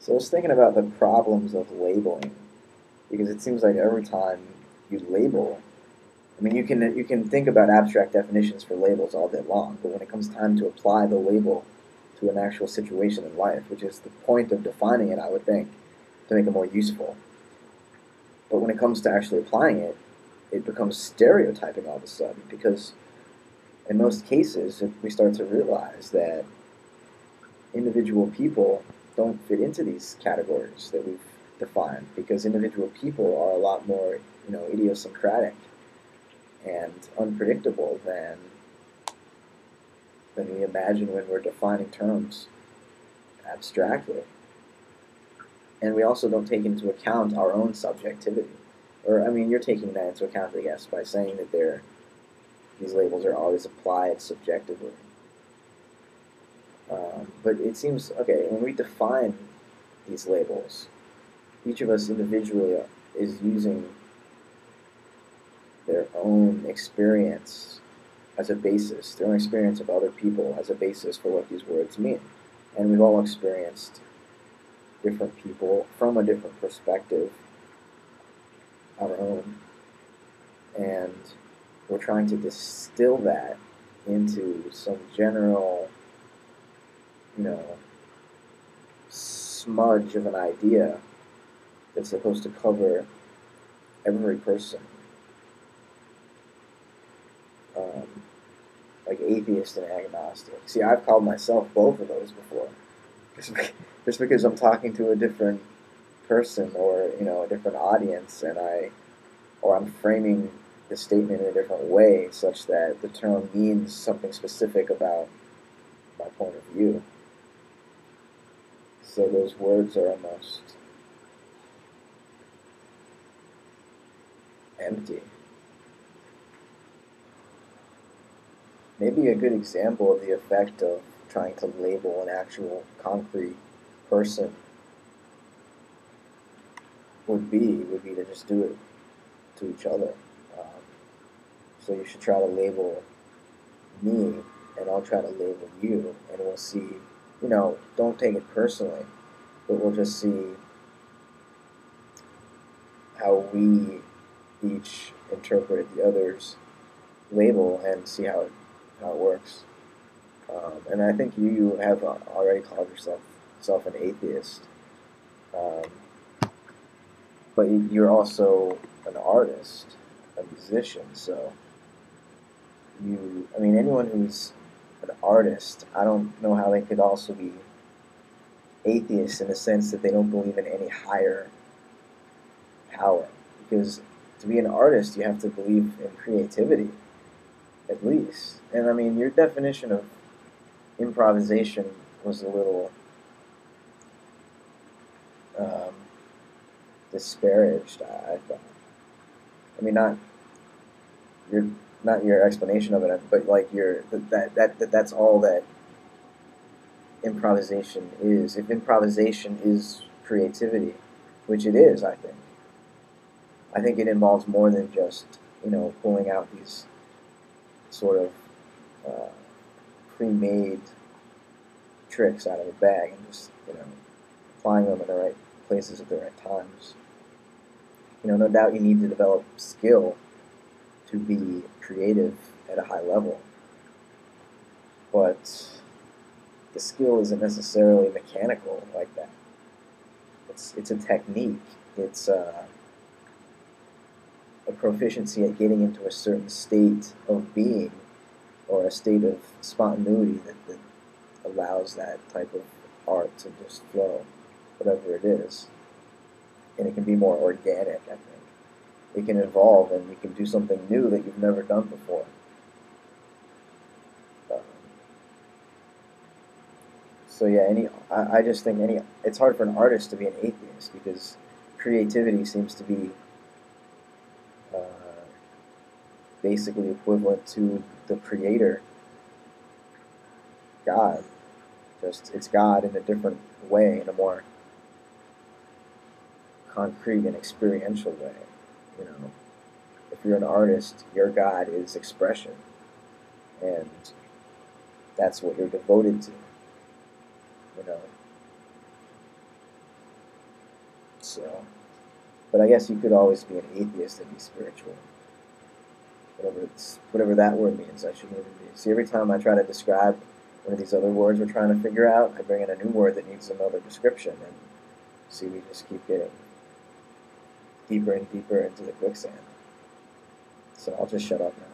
So I was thinking about the problems of labeling because it seems like every time you label, I mean, you can think about abstract definitions for labels all day long, but when it comes time to apply the label to an actual situation in life, which is the point of defining it, I would think, to make it more useful. But when it comes to actually applying it, it becomes stereotyping all of a sudden because in most cases we start to realize that individual people don't fit into these categories that we've defined because individual people are a lot more, idiosyncratic and unpredictable than we imagine when we're defining terms abstractly. And we also don't take into account our own subjectivity. Or, I mean, you're taking that into account, I guess, by saying that these labels are always applied subjectively. But it seems, okay, when we define these labels, each of us individually is using their own experience as a basis, their own experience of other people as a basis for what these words mean. And we've all experienced different people from a different perspective, our own, and we're trying to distill that into some general, you know, smudge of an idea that's supposed to cover every person, um, like atheist and agnostic. See, I've called myself both of those before, just because I'm talking to a different person or a different audience, or I'm framing the statement in a different way, such that the term means something specific about my point of view. So those words are almost empty. Maybe a good example of the effect of trying to label an actual concrete person would be to just do it to each other. Um, so you should try to label me, and I'll try to label you, and we'll see. Don't take it personally, but we'll just see how we each interpret the other's label and see how it works. And I think you have already called yourself an atheist, um, but you're also an artist, a musician. So I mean, anyone who's an artist, I don't know how they could also be atheists in the sense that they don't believe in any higher power. Because to be an artist, you have to believe in creativity, at least. And I mean, your definition of improvisation was a little um, disparaged, I thought. I mean, your not your explanation of it, but like that's all that improvisation is. If improvisation is creativity, which it is, I think it involves more than just pulling out these sort of uh, pre-made tricks out of a bag and just applying them in the right places at the right times. No doubt you need to develop skill to be creative at a high level, but the skill isn't necessarily mechanical like that. It's a technique. It's a proficiency at getting into a certain state of being or a state of spontaneity that allows that type of art to just flow, whatever it is. And it can be more organic, I think. It can evolve and you can do something new that you've never done before. Um, so yeah, I just think it's hard for an artist to be an atheist because creativity seems to be uh, basically equivalent to the creator, God. Just it's God in a different way, in a more concrete and experiential way. You know, if you're an artist, your God is expression, and that's what you're devoted to. You know, So, but I guess you could always be an atheist and be spiritual. Whatever that word means, I shouldn't even be. See, every time I try to describe one of these other words we're trying to figure out, I bring in a new word that needs another description, and see, we just keep getting deeper and deeper into the quicksand. So I'll just shut up now.